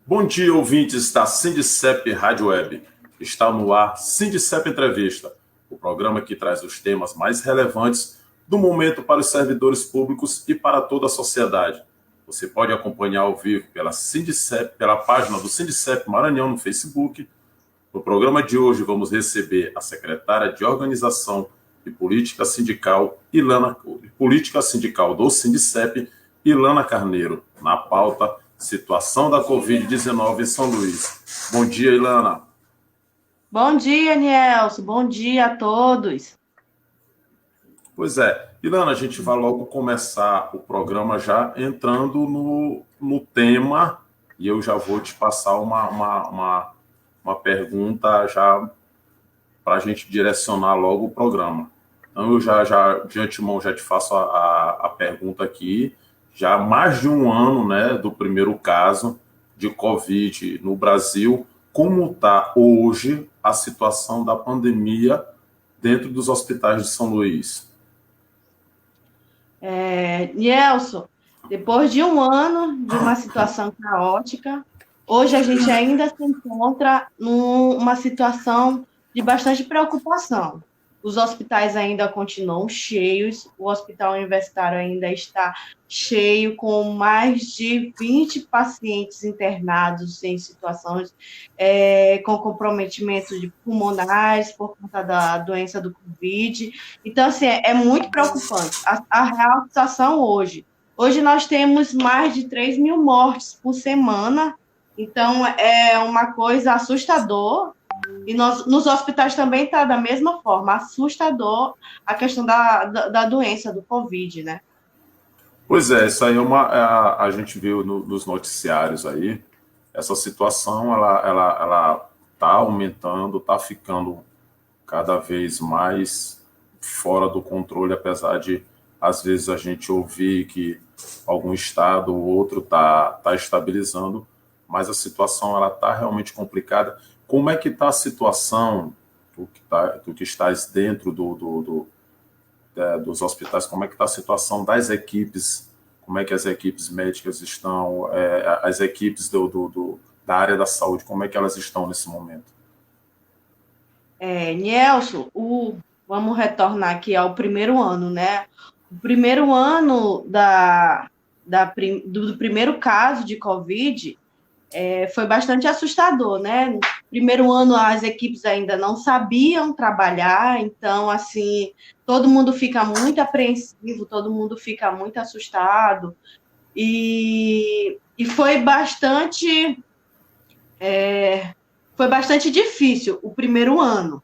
Bom dia, ouvintes da Sindicep Rádio Web. Está no ar Sindicep Entrevista, o programa que traz os temas mais relevantes do momento para os servidores públicos e para toda a sociedade. Você pode acompanhar ao vivo pela Sindicep, pela página do Sindicep Maranhão no Facebook. No programa de hoje vamos receber a secretária de Organização e Política Sindical, do Sindicep, Ilana Carneiro. Na pauta, situação da Covid-19 em São Luís. Bom dia, Ilana. Bom dia, Nielson. Bom dia a todos. Pois é, Ilana, a gente vai logo começar o programa já entrando no tema, e eu já vou te passar uma pergunta já para a gente direcionar logo o programa. Então, eu já de antemão, já te faço a pergunta aqui. Já há mais de um ano, né, do primeiro caso de Covid no Brasil, como está hoje a situação da pandemia dentro dos hospitais de São Luís? Nielson, depois de um ano de uma situação caótica, hoje a gente ainda se encontra numa situação de bastante preocupação. Os hospitais ainda continuam cheios, o hospital universitário ainda está cheio, com mais de 20 pacientes internados em situações com comprometimento de pulmonares por conta da doença do Covid. Então, assim, é muito preocupante. A real situação hoje. Hoje nós temos mais de 3 mil mortes por semana, então é uma coisa assustadora. E nos hospitais também está da mesma forma, assustador a questão da doença, do Covid, né? Pois é, isso aí a gente viu nos noticiários aí, essa situação, ela está aumentando, está ficando cada vez mais fora do controle, apesar de, às vezes, a gente ouvir que algum estado ou outro está estabilizando, mas a situação ela está realmente complicada. Como é que está a situação, tu que estás dentro dos hospitais, como é que está a situação das equipes, como é que as equipes médicas estão, as equipes da área da saúde, como é que elas estão nesse momento? Nielson, vamos retornar aqui ao primeiro ano, né? O primeiro ano do primeiro caso de Covid foi bastante assustador, né? No primeiro ano, as equipes ainda não sabiam trabalhar, então, assim, todo mundo fica muito apreensivo, todo mundo fica muito assustado, e foi bastante difícil o primeiro ano.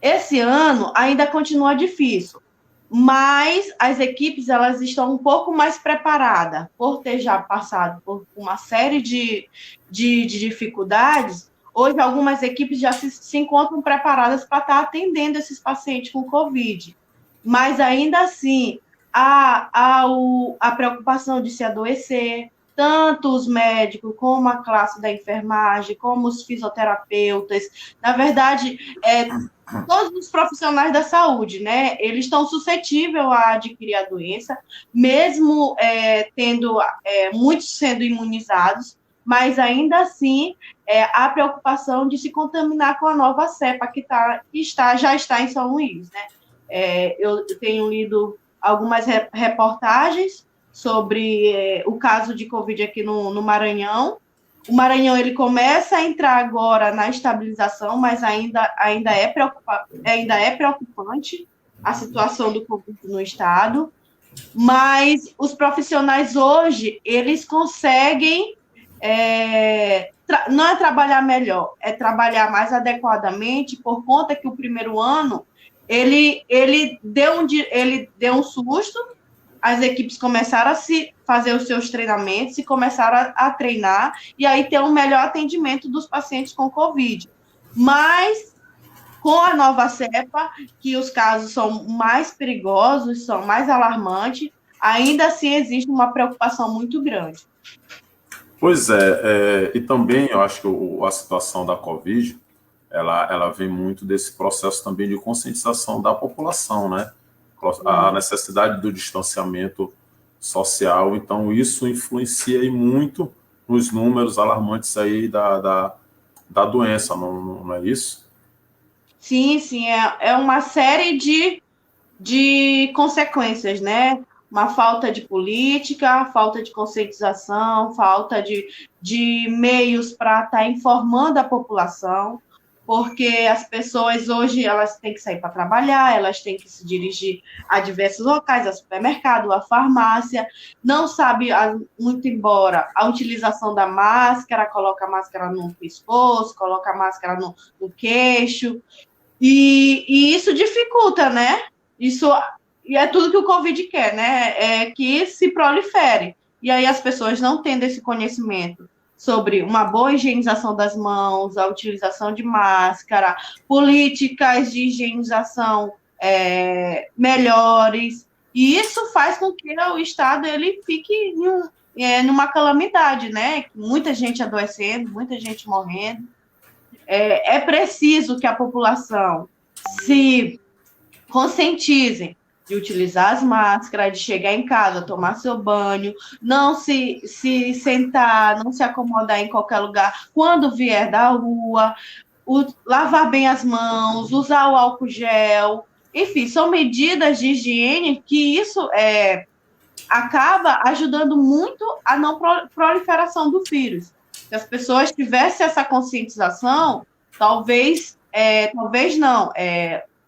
Esse ano ainda continua difícil, mas as equipes elas estão um pouco mais preparadas por ter já passado por uma série de dificuldades. Hoje, algumas equipes já se encontram preparadas para estar atendendo esses pacientes com Covid, mas ainda assim a preocupação de se adoecer, tanto os médicos, como a classe da enfermagem, como os fisioterapeutas. Na verdade, todos os profissionais da saúde, né? Eles estão suscetíveis a adquirir a doença, mesmo tendo muitos sendo imunizados, mas ainda assim há preocupação de se contaminar com a nova cepa já está em São Luís, né? Eu tenho lido algumas reportagens sobre o caso de Covid aqui no Maranhão. O Maranhão ele começa a entrar agora na estabilização, mas ainda é preocupante a situação do Covid no estado. Mas os profissionais hoje, eles conseguem não é trabalhar melhor, é trabalhar mais adequadamente, por conta que o primeiro ano ele deu um susto, as equipes começaram a se fazer os seus treinamentos e começaram a treinar, e aí ter um melhor atendimento dos pacientes com Covid. Mas, com a nova cepa, que os casos são mais perigosos, são mais alarmantes, ainda assim existe uma preocupação muito grande. Pois é, e também eu acho que a situação da Covid, ela vem muito desse processo também de conscientização da população, né? A necessidade do distanciamento social, então isso influencia e muito nos números alarmantes aí da doença, não é isso? Sim, sim, é uma série de consequências, né? Uma falta de política, falta de conscientização, falta de meios para estar informando a população, porque as pessoas hoje elas têm que sair para trabalhar, elas têm que se dirigir a diversos locais, a supermercado, a farmácia, não sabe, muito embora, a utilização da máscara, coloca a máscara no pescoço, coloca a máscara no queixo, e isso dificulta, né? Isso e é tudo que o Covid quer, né? É que se prolifere. E aí as pessoas não tendo esse conhecimento sobre uma boa higienização das mãos, a utilização de máscara, políticas de higienização melhores. E isso faz com que o Estado ele fique numa calamidade, né? Muita gente adoecendo, muita gente morrendo. É preciso que a população se conscientize de utilizar as máscaras, de chegar em casa, tomar seu banho, não se sentar, não se acomodar em qualquer lugar quando vier da rua, lavar bem as mãos, usar o álcool gel. Enfim, são medidas de higiene que isso acaba ajudando muito a não proliferação do vírus. Se as pessoas tivessem essa conscientização, talvez não,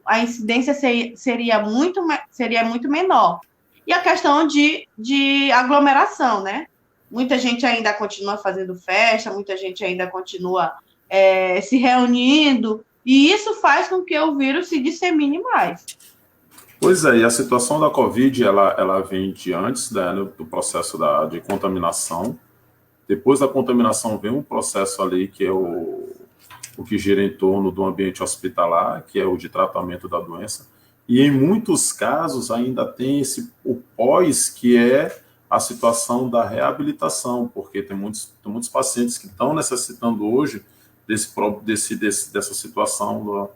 a incidência seria muito menor. E a questão de aglomeração, né? Muita gente ainda continua fazendo festa, muita gente ainda continua se reunindo, e isso faz com que o vírus se dissemine mais. Pois é, e a situação da Covid, ela vem de antes, né, do processo de contaminação. Depois da contaminação vem um processo ali que é o que gira em torno do ambiente hospitalar, que é o de tratamento da doença. E em muitos casos ainda tem o pós, que é a situação da reabilitação, porque tem muitos pacientes que estão necessitando hoje dessa situação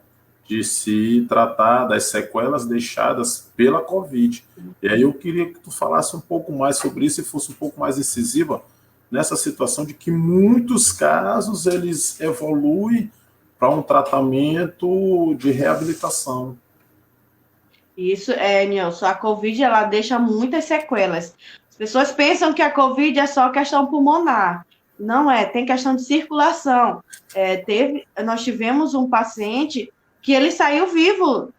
de se tratar das sequelas deixadas pela Covid. E aí eu queria que tu falasse um pouco mais sobre isso e fosse um pouco mais incisiva nessa situação de que muitos casos eles evoluem para um tratamento de reabilitação. Isso Nilson, a Covid ela deixa muitas sequelas. As pessoas pensam que a Covid é só questão pulmonar. Não é, tem questão de circulação. Nós tivemos um paciente que ele saiu vivo,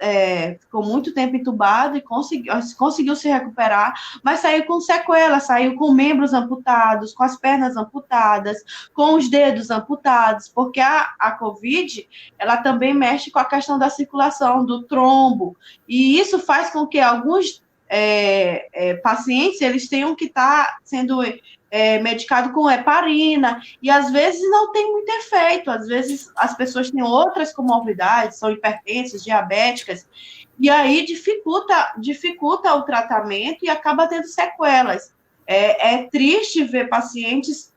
ficou muito tempo entubado e conseguiu se recuperar, mas saiu com sequelas, saiu com membros amputados, com as pernas amputadas, com os dedos amputados, porque a Covid, ela também mexe com a questão da circulação, do trombo, e isso faz com que alguns pacientes, eles tenham que estar sendo medicado com heparina, e às vezes não tem muito efeito, às vezes as pessoas têm outras comorbidades, são hipertensas, diabéticas, e aí dificulta o tratamento e acaba tendo sequelas. É triste ver pacientes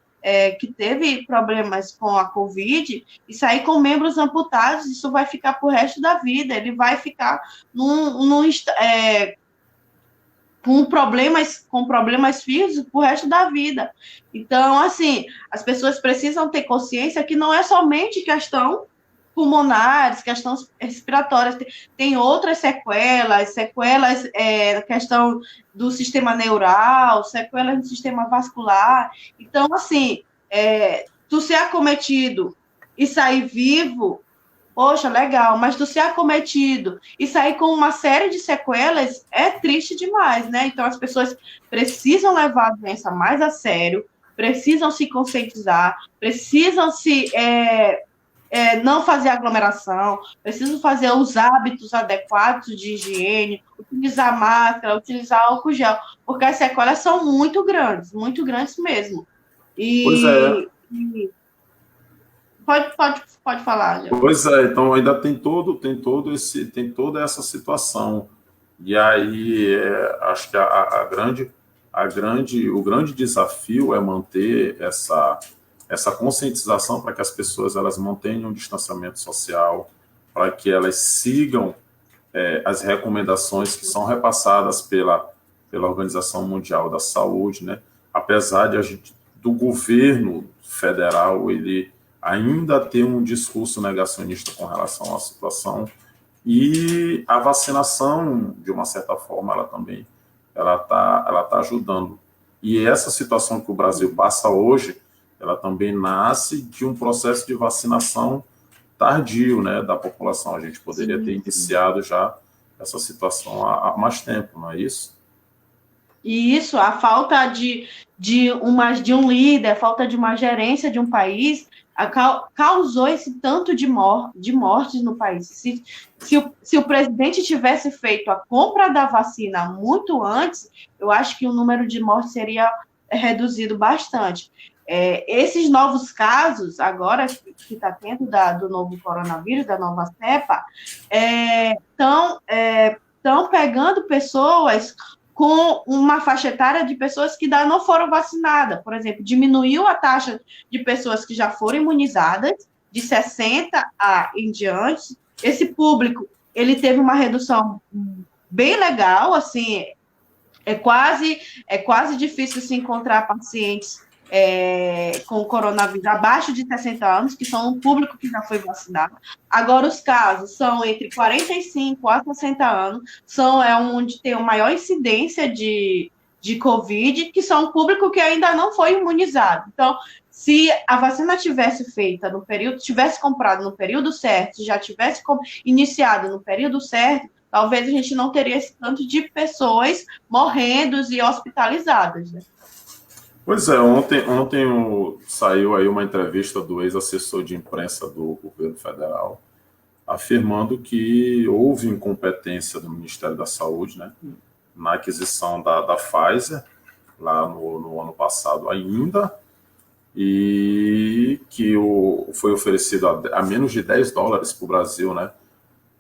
que teve problemas com a Covid e sair com membros amputados, isso vai ficar pro resto da vida, ele vai ficar com problemas físicos pro resto da vida. Então, assim, as pessoas precisam ter consciência que não é somente questão pulmonares, questões respiratórias, tem outras sequelas, questão do sistema neural, sequelas do sistema vascular. Então, assim, tu ser acometido e sair vivo, poxa, legal, mas tu ser acometido e sair com uma série de sequelas é triste demais, né? Então as pessoas precisam levar a doença mais a sério, precisam se conscientizar, precisam não fazer aglomeração, precisam fazer os hábitos adequados de higiene, utilizar máscara, utilizar álcool gel, porque as sequelas são muito grandes mesmo. Pois é. Pode falar, Léo. Pois é, então ainda tem toda essa situação. E aí acho que o grande desafio é manter essa conscientização para que as pessoas elas mantenham o distanciamento social, para que elas sigam as recomendações que são repassadas pela Organização Mundial da Saúde, né? Apesar de a gente do governo federal ele ainda ter um discurso negacionista com relação à situação, e a vacinação, de uma certa forma, ela também ela tá ajudando. E essa situação que o Brasil passa hoje, ela também nasce de um processo de vacinação tardio, né, da população. A gente poderia ter iniciado já essa situação há mais tempo, não é isso? E isso, a falta de um líder, a falta de uma gerência de um país, causou esse tanto de mortes no país. Se o presidente tivesse feito a compra da vacina muito antes, eu acho que o número de mortes seria reduzido bastante. Esses novos casos, agora que está tendo do novo coronavírus, da nova cepa, estão pegando pessoas com uma faixa etária de pessoas que ainda não foram vacinadas. Por exemplo, diminuiu a taxa de pessoas que já foram imunizadas, de 60 em diante. Esse público, ele teve uma redução bem legal, assim, é quase difícil se encontrar pacientes com coronavírus abaixo de 60 anos, que são um público que já foi vacinado. Agora, os casos são entre 45 a 60 anos, onde tem a maior incidência de Covid, que são um público que ainda não foi imunizado. Então, se a vacina tivesse feita tivesse comprado no período certo, já tivesse iniciado no período certo, talvez a gente não teria esse tanto de pessoas morrendo e hospitalizadas, né? Pois é, ontem saiu aí uma entrevista do ex-assessor de imprensa do governo federal, afirmando que houve incompetência do Ministério da Saúde, né, na aquisição da Pfizer, lá no ano passado ainda, e que foi oferecido a menos de $10 para o Brasil, né,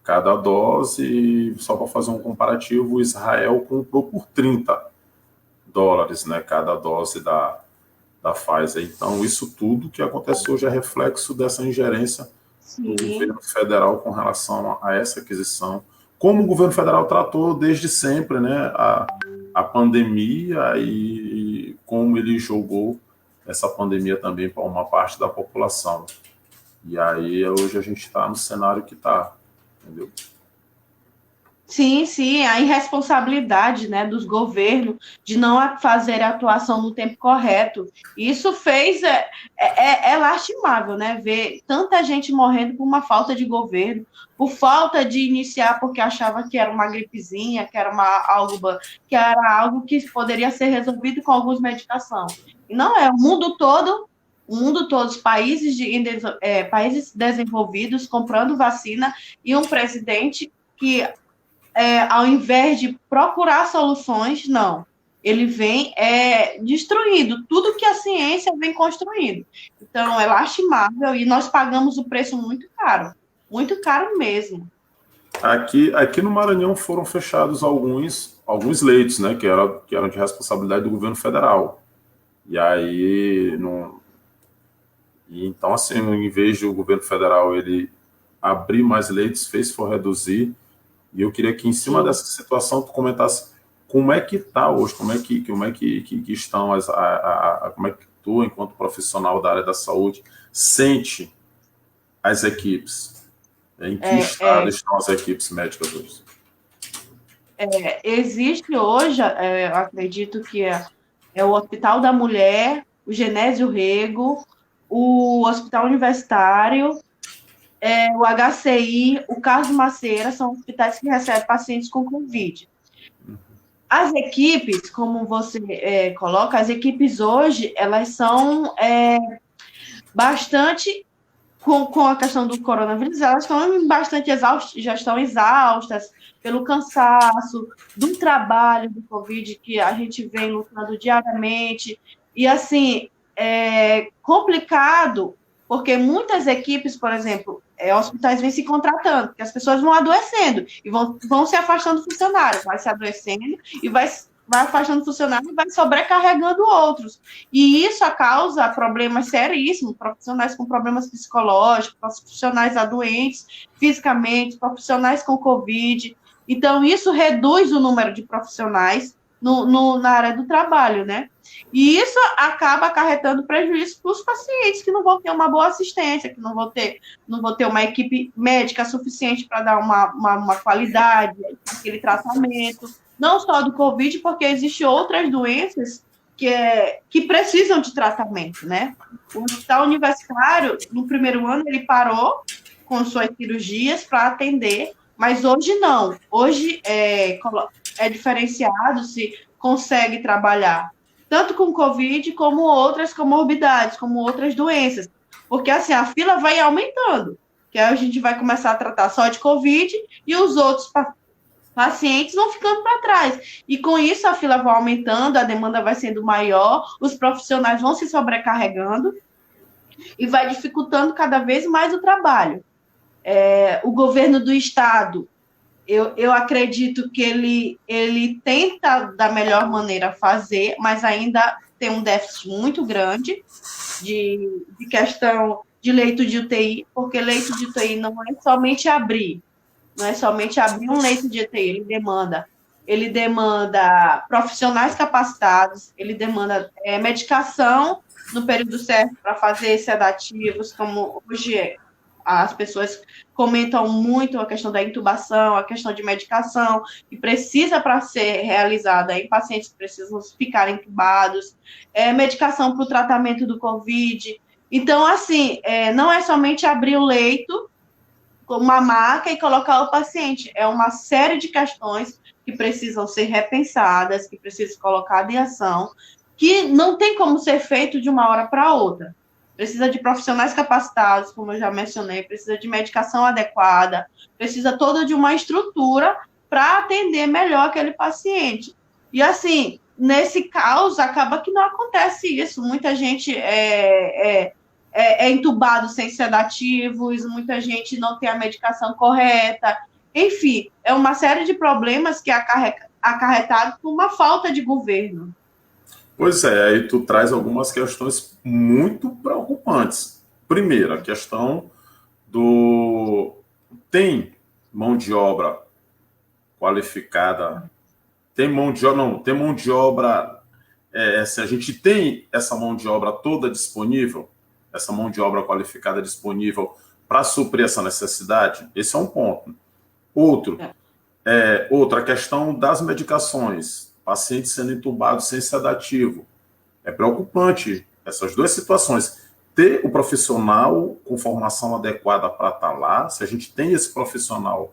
cada dose. Só para fazer um comparativo, Israel comprou por $30, né, cada dose da Pfizer. Então, isso tudo que acontece hoje é reflexo dessa ingerência do governo federal com relação a essa aquisição. Como o governo federal tratou desde sempre, né, a pandemia, e como ele jogou essa pandemia também para uma parte da população. E aí, hoje a gente está no cenário que está, entendeu? Sim, a irresponsabilidade, né, dos governos de não fazer a atuação no tempo correto. Isso é lastimável, né, ver tanta gente morrendo por uma falta de governo, por falta de iniciar porque achava que era uma gripezinha, que era algo que poderia ser resolvido com algumas medicações. E não é, o mundo todo, os países desenvolvidos comprando vacina, e um presidente que ao invés de procurar soluções, não. Ele vem destruindo tudo que a ciência vem construindo. Então, é lastimável, e nós pagamos o preço muito caro mesmo. Aqui no Maranhão foram fechados alguns leitos, né, que eram de responsabilidade do governo federal. E aí, então, assim, em vez de o governo federal ele abrir mais leitos, for reduzir. E eu queria que, em cima dessa situação, tu comentasse como é que está hoje, como é que estão como é que tu, enquanto profissional da área da saúde, sente as equipes? Em que estado estão as equipes médicas hoje? Existe hoje, eu acredito que é o Hospital da Mulher, o Genésio Rego, o Hospital Universitário, o HCI, o Carlos Macieira, são hospitais que recebem pacientes com Covid. As equipes, como você coloca, as equipes hoje, elas são bastante, com a questão do coronavírus, elas estão bastante exaustas, já estão exaustas pelo cansaço do trabalho do Covid, que a gente vem lutando diariamente, e assim, é complicado, porque muitas equipes, por exemplo, hospitais vêm se contratando, porque as pessoas vão adoecendo e vão se afastando do funcionário, vai se adoecendo e vai afastando funcionário e vai sobrecarregando outros. E isso causa problemas seríssimos, profissionais com problemas psicológicos, profissionais doentes fisicamente, profissionais com Covid. Então, isso reduz o número de profissionais na área do trabalho, né? E isso acaba acarretando prejuízo para os pacientes que não vão ter uma boa assistência, que não vão ter uma equipe médica suficiente para dar uma qualidade naquele tratamento, não só do Covid, porque existem outras doenças que precisam de tratamento, né? O hospital universitário, no primeiro ano, ele parou com suas cirurgias para atender, mas hoje não. Hoje é diferenciado, se consegue trabalhar tanto com Covid como outras comorbidades, como outras doenças. Porque, assim, a fila vai aumentando, que aí a gente vai começar a tratar só de Covid e os outros pacientes vão ficando para trás. E com isso a fila vai aumentando, a demanda vai sendo maior, os profissionais vão se sobrecarregando e vai dificultando cada vez mais o trabalho. O governo do estado, eu acredito que ele tenta da melhor maneira fazer, mas ainda tem um déficit muito grande de questão de leito de UTI, porque leito de UTI não é somente abrir um leito de UTI, ele demanda profissionais capacitados, ele demanda medicação no período certo para fazer sedativos, como hoje as pessoas comentam muito a questão da intubação, a questão de medicação, que precisa para ser realizada em pacientes que precisam ficar intubados, medicação para o tratamento do Covid. Então, assim, não é somente abrir o leito com uma maca e colocar o paciente, é uma série de questões que precisam ser repensadas, que precisam ser colocadas em ação, que não tem como ser feito de uma hora para outra. Precisa de profissionais capacitados, como eu já mencionei, precisa de medicação adequada, precisa toda de uma estrutura para atender melhor aquele paciente. E, assim, nesse caos, acaba que não acontece isso. Muita gente é entubado sem sedativos, muita gente não tem a medicação correta. Enfim, é uma série de problemas que é acarretado por uma falta de governo. Pois é, aí tu traz algumas questões muito preocupantes. Primeiro, a questão tem mão de obra qualificada, tem mão de obra, se a gente tem essa mão de obra toda disponível, essa mão de obra qualificada disponível para suprir essa necessidade, esse é um ponto. Outra questão das medicações, pacientes sendo entubados sem sedativo. É preocupante essas duas situações. Ter o profissional com formação adequada para estar lá, se a gente tem esse profissional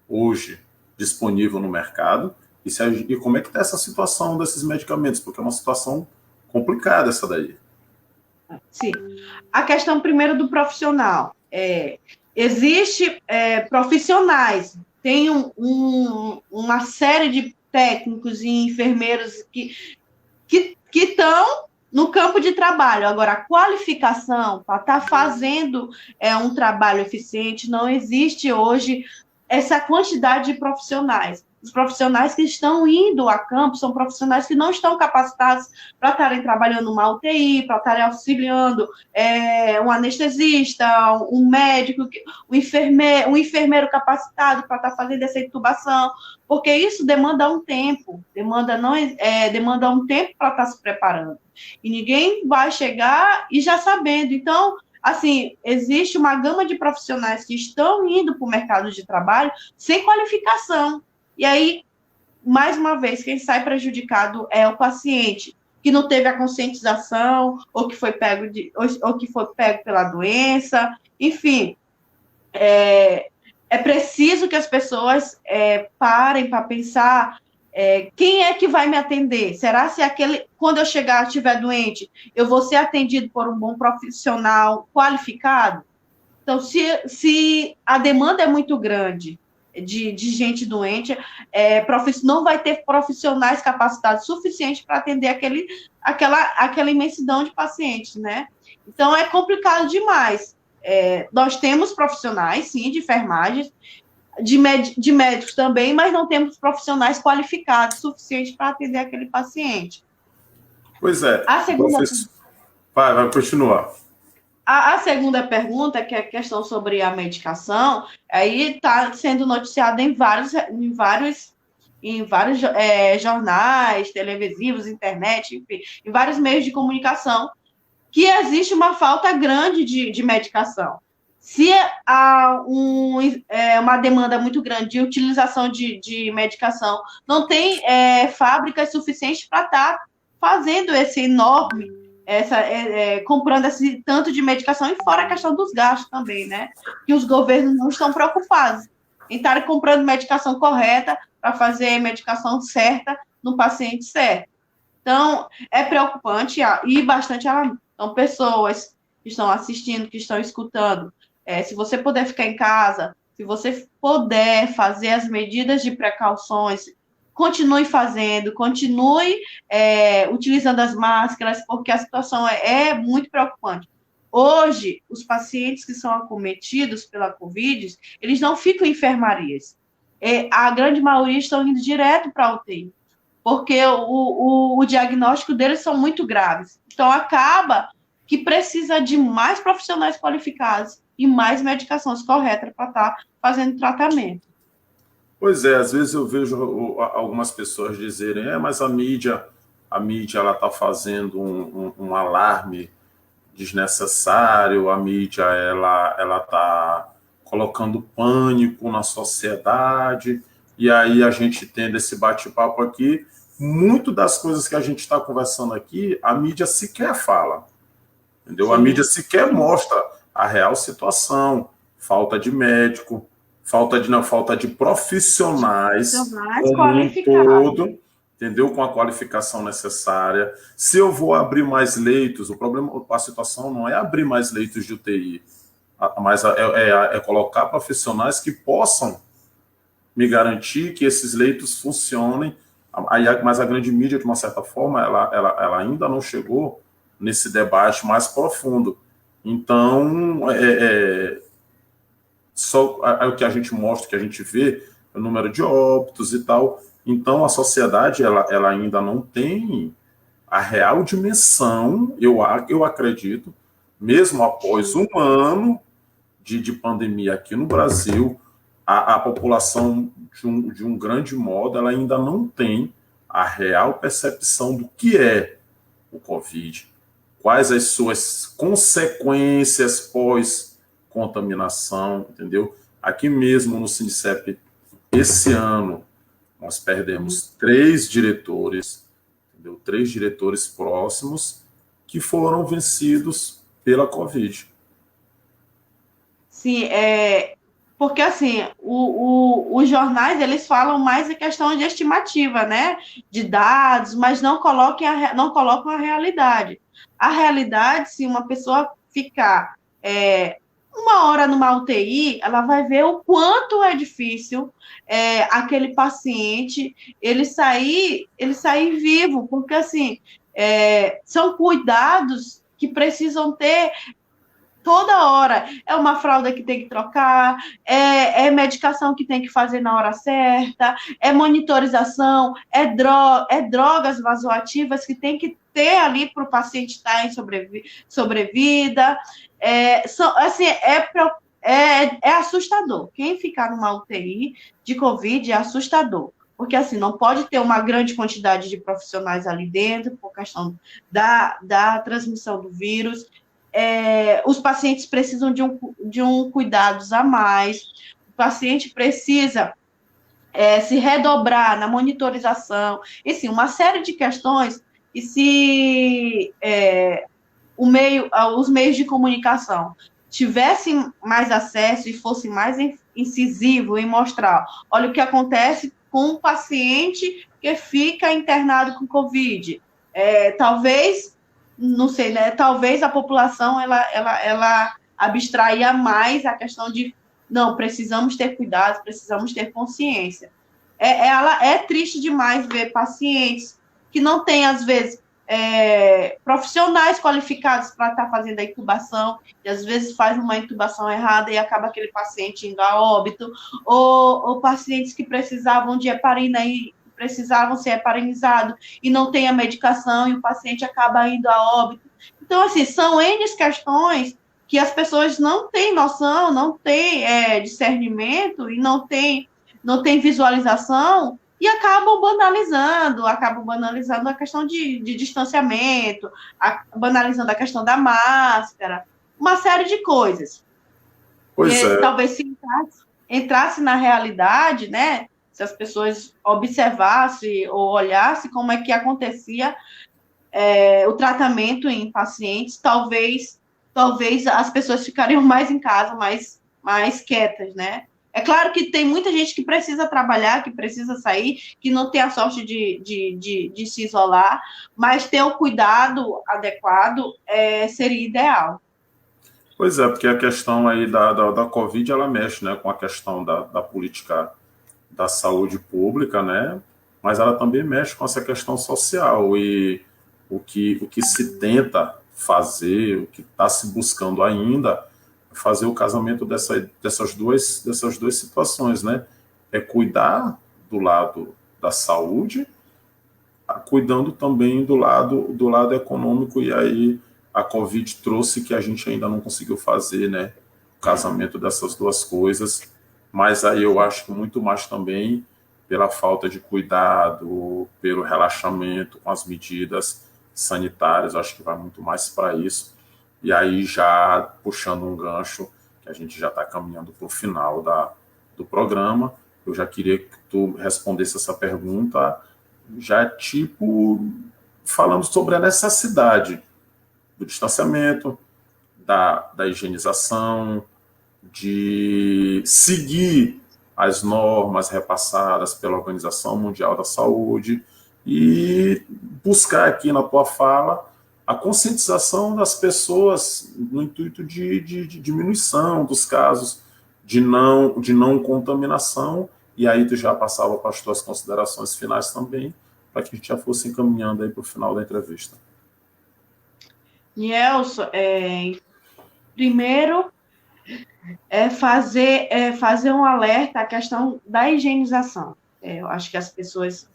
hoje disponível no mercado, e como é que está essa situação desses medicamentos, porque é uma situação complicada essa daí. Sim. A questão primeiro do profissional. Existe profissionais, tem uma série de técnicos e enfermeiros que estão no campo de trabalho. Agora, a qualificação para estar fazendo um trabalho eficiente, não existe hoje essa quantidade de profissionais. Os profissionais que estão indo a campo são profissionais que não estão capacitados para estarem trabalhando numa UTI, para estarem auxiliando um anestesista, um médico, um enfermeiro capacitado para estar fazendo essa intubação, porque isso demanda um tempo, demanda um tempo para estar se preparando. E ninguém vai chegar e já sabendo. Então, assim, existe uma gama de profissionais que estão indo para o mercado de trabalho sem qualificação. E aí, mais uma vez, quem sai prejudicado é o paciente, que não teve a conscientização, ou que foi pego pela doença. Enfim, é preciso que as pessoas parem para pensar quem é que vai me atender? Será se quando eu chegar, estiver doente, eu vou ser atendido por um bom profissional qualificado? Então, se a demanda é muito grande de gente doente, não vai ter profissionais capacitados suficientes para atender aquela imensidão de pacientes, né? Então, é complicado demais. Nós temos profissionais, sim, de enfermagem, de médicos também, mas não temos profissionais qualificados suficientes para atender aquele paciente. Pois é. A segunda... Vai continuar. A segunda pergunta, que é a questão sobre a medicação, aí está sendo noticiada em vários em vários jornais, televisivos, internet, enfim, em vários meios de comunicação, que existe uma falta grande de medicação. Se há uma demanda muito grande de utilização de medicação, não tem fábricas suficientes para estar fazendo esse enorme, comprando esse tanto de medicação, e fora a questão dos gastos também, né? Que os governos não estão preocupados em estarem comprando medicação correta para fazer a medicação certa no paciente certo. Então, é preocupante e bastante alarmante. Então, pessoas que estão assistindo, que estão escutando, se você puder ficar em casa, se você puder fazer as medidas de precauções, continue fazendo, continue utilizando as máscaras, porque a situação é muito preocupante. Hoje, os pacientes que são acometidos pela Covid, eles não ficam em enfermarias. A grande maioria estão indo direto para a UTI, porque o diagnóstico deles são muito graves. Então, acaba que precisa de mais profissionais qualificados e mais medicações corretas para estar fazendo tratamento. Pois é, às vezes eu vejo algumas pessoas dizerem, mas a mídia ela está fazendo um alarme desnecessário, a mídia ela está colocando pânico na sociedade, e aí a gente tendo esse bate-papo aqui, muito das coisas que a gente está conversando aqui, a mídia sequer fala, entendeu? Sim. A mídia sequer mostra a real situação, falta de médico, falta de profissionais como um todo, entendeu? Com a qualificação necessária. Se eu vou abrir mais leitos, a situação não é abrir mais leitos de UTI, mas é colocar profissionais que possam me garantir que esses leitos funcionem. Mas a grande mídia, de uma certa forma, ela ainda não chegou nesse debate mais profundo. Então, só o que a gente mostra, o que a gente vê, o número de óbitos e tal. Então, a sociedade ela ainda não tem a real dimensão, eu acredito, mesmo após um ano de pandemia aqui no Brasil, a população, de um grande modo, ela ainda não tem a real percepção do que é o Covid, quais as suas consequências pós-contaminação, entendeu? Aqui mesmo no Sinicep, esse ano, nós perdemos 3 diretores, entendeu? 3 diretores próximos que foram vencidos pela Covid. Sim, porque assim, os jornais, eles falam mais a questão de estimativa, né? De dados, mas não colocam a realidade. A realidade, se uma pessoa ficar uma hora numa UTI, ela vai ver o quanto é difícil aquele paciente ele sair vivo, porque assim, são cuidados que precisam ter toda hora. É uma fralda que tem que trocar, é medicação que tem que fazer na hora certa, é monitorização, é drogas vasoativas que tem que ter ali para o paciente estar em sobrevida. Assim, é assustador. Quem ficar numa UTI de Covid é assustador. Porque, assim, não pode ter uma grande quantidade de profissionais ali dentro, por questão da transmissão do vírus. Os pacientes precisam de um cuidados a mais, o paciente precisa se redobrar na monitorização, e sim, uma série de questões, e se os meios de comunicação tivessem mais acesso e fossem mais incisivo em mostrar, olha o que acontece com um paciente que fica internado com Covid, talvez, não sei, né? Talvez a população ela abstraia mais a questão de não, precisamos ter cuidado, precisamos ter consciência. É triste demais ver pacientes que não têm, às vezes, profissionais qualificados para estar fazendo a intubação, e às vezes faz uma intubação errada e acaba aquele paciente indo a óbito, ou pacientes que precisavam de heparina e precisavam ser heparinizados e não tem a medicação e o paciente acaba indo a óbito. Então, assim, são N questões que as pessoas não têm noção, não têm discernimento e não têm visualização e acabam banalizando a questão de distanciamento, banalizando a questão da máscara, uma série de coisas. Pois E é. talvez se entrasse na realidade, né? Se as pessoas observassem ou olhassem como é que acontecia o tratamento em pacientes, talvez as pessoas ficariam mais em casa, mais quietas, né? É claro que tem muita gente que precisa trabalhar, que precisa sair, que não tem a sorte de se isolar, mas ter o cuidado adequado seria ideal. Pois é, porque a questão aí da Covid, ela mexe, né, com a questão da política da saúde pública, né, mas ela também mexe com essa questão social e o que se tenta fazer, o que está se buscando ainda, é fazer o casamento dessas duas situações, né, é cuidar do lado da saúde, cuidando também do lado econômico, e aí a Covid trouxe que a gente ainda não conseguiu fazer, né, o casamento dessas duas coisas, mas aí eu acho que muito mais também pela falta de cuidado, pelo relaxamento com as medidas sanitárias, acho que vai muito mais para isso. E aí já puxando um gancho, que a gente já está caminhando para o final do programa, eu já queria que tu respondesse essa pergunta, já tipo falando sobre a necessidade do distanciamento, da higienização, de seguir as normas repassadas pela Organização Mundial da Saúde e buscar aqui na tua fala a conscientização das pessoas no intuito de diminuição dos casos de não contaminação, e aí tu já passava para as tuas considerações finais também, para que a gente já fosse encaminhando aí para o final da entrevista. Nielson, primeiro fazer um alerta à questão da higienização. Eu acho que as pessoas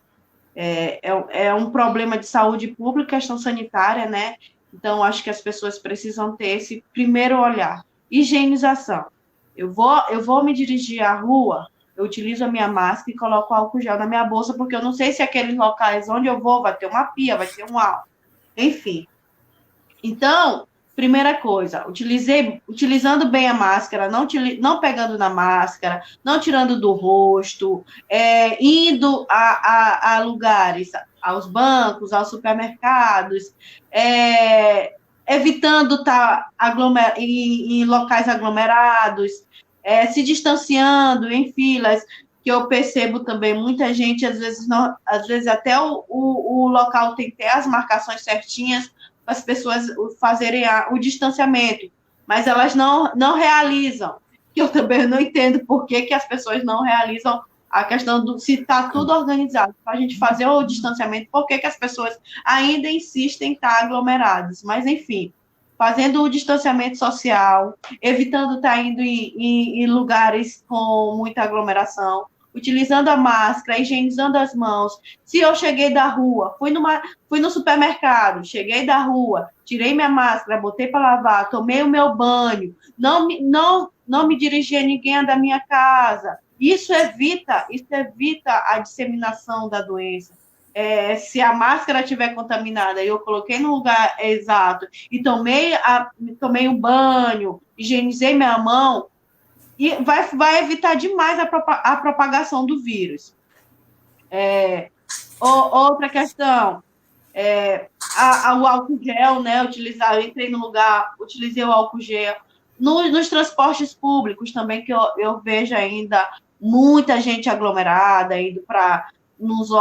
é um problema de saúde pública, questão sanitária, né? Então, acho que as pessoas precisam ter esse primeiro olhar. Higienização. Eu vou me dirigir à rua, eu utilizo a minha máscara e coloco álcool gel na minha bolsa, porque eu não sei se aqueles locais onde eu vou vai ter uma pia, vai ter um álcool. Enfim. Então, primeira coisa, utilizando bem a máscara, não pegando na máscara, não tirando do rosto, indo a lugares, aos bancos, aos supermercados, evitando estar em locais aglomerados, se distanciando em filas, que eu percebo também muita gente, às vezes até o local tem que ter as marcações certinhas, as pessoas fazerem o distanciamento, mas elas não realizam. Eu também não entendo por que as pessoas não realizam a questão se está tudo organizado para a gente fazer o distanciamento, por que as pessoas ainda insistem em estar aglomeradas. Mas, enfim, fazendo o distanciamento social, evitando estar indo em lugares com muita aglomeração, utilizando a máscara, higienizando as mãos. Se eu cheguei da rua, fui no supermercado, cheguei da rua, tirei minha máscara, botei para lavar, tomei o meu banho, não me dirigi a ninguém da minha casa. Isso evita a disseminação da doença. Se a máscara estiver contaminada e eu coloquei no lugar exato e tomei um banho, higienizei minha mão, e vai evitar demais a propagação do vírus. Outra questão, o álcool gel, né? Eu entrei no lugar, utilizei o álcool gel. Nos transportes públicos também, que eu vejo ainda muita gente aglomerada, indo para nos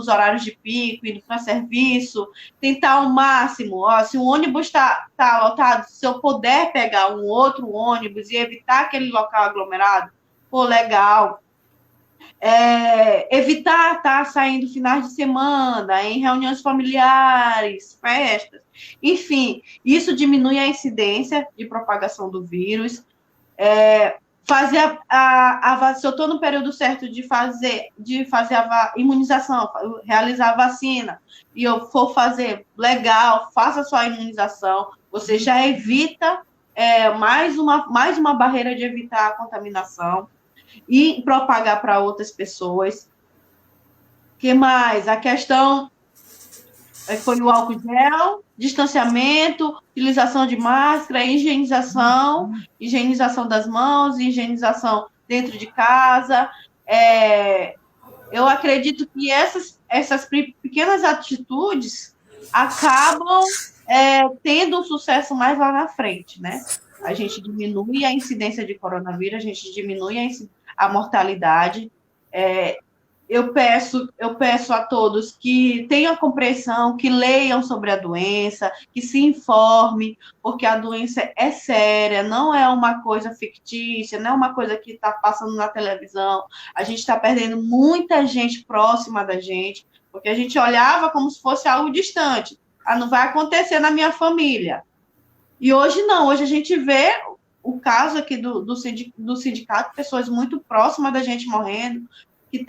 horários de pico, indo para serviço, tentar ao máximo, se o ônibus está lotado, se eu puder pegar um outro ônibus e evitar aquele local aglomerado, pô, legal. Evitar estar saindo finais de semana, em reuniões familiares, festas, enfim, isso diminui a incidência de propagação do vírus. Fazer se eu estou no período certo de fazer a imunização, realizar a vacina, e eu for fazer, legal, faça a sua imunização, você já evita mais uma barreira de evitar a contaminação e propagar para outras pessoas. que mais? A questão foi o álcool gel, distanciamento, utilização de máscara, higienização das mãos, higienização dentro de casa. Eu acredito que essas pequenas atitudes acabam tendo um sucesso mais lá na frente, né? A gente diminui a incidência de coronavírus, a gente diminui a mortalidade. Eu peço a todos que tenham compreensão, que leiam sobre a doença, que se informem, porque a doença é séria, não é uma coisa fictícia, não é uma coisa que está passando na televisão. A gente está perdendo muita gente próxima da gente, porque a gente olhava como se fosse algo distante. Ah, não vai acontecer na minha família. E hoje não, hoje a gente vê o caso aqui do sindicato, pessoas muito próximas da gente morrendo, que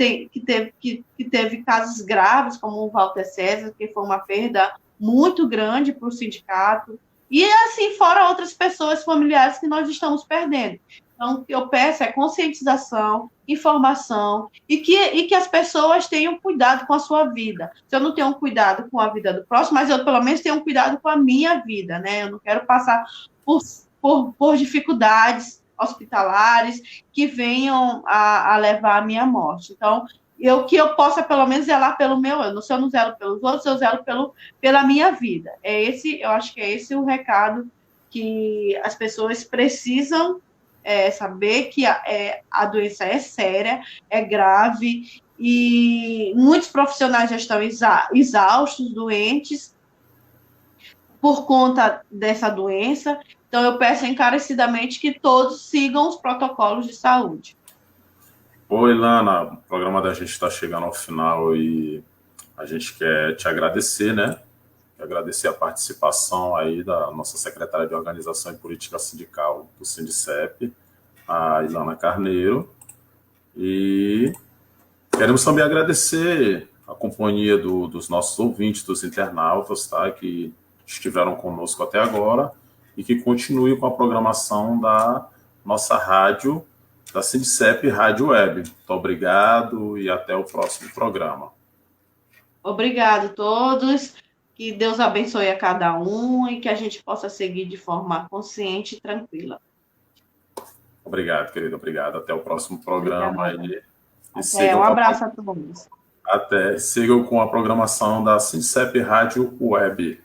teve casos graves, como o Walter César, que foi uma perda muito grande para o sindicato, e assim, fora outras pessoas familiares que nós estamos perdendo. Então, o que eu peço é conscientização, informação, e que as pessoas tenham cuidado com a sua vida. Se eu não tenho cuidado com a vida do próximo, mas eu pelo menos tenho cuidado com a minha vida, né? Eu não quero passar por dificuldades hospitalares que venham a levar à minha morte. Então, que eu possa pelo menos zelar pelo meu, se eu não zelo pelos outros, eu zelo pela minha vida. Eu acho que é esse o recado que as pessoas precisam saber, que a doença é séria, é grave, e muitos profissionais já estão exaustos, doentes, por conta dessa doença. Então, eu peço encarecidamente que todos sigam os protocolos de saúde. Oi, Lana, o programa da gente está chegando ao final e a gente quer te agradecer, né? Agradecer a participação aí da nossa secretária de Organização e Política Sindical do Sindicep, a Ilana Carneiro. E queremos também agradecer a companhia dos nossos ouvintes, dos internautas, tá? Que estiveram conosco até agora e que continue com a programação da nossa rádio, da Sindicep Rádio Web. Muito obrigado e até o próximo programa. Obrigado a todos, que Deus abençoe a cada um e que a gente possa seguir de forma consciente e tranquila. Obrigado, querido, obrigado. Até o próximo programa. Um abraço a todos. Até. Sigam com a programação da Sindicep Rádio Web.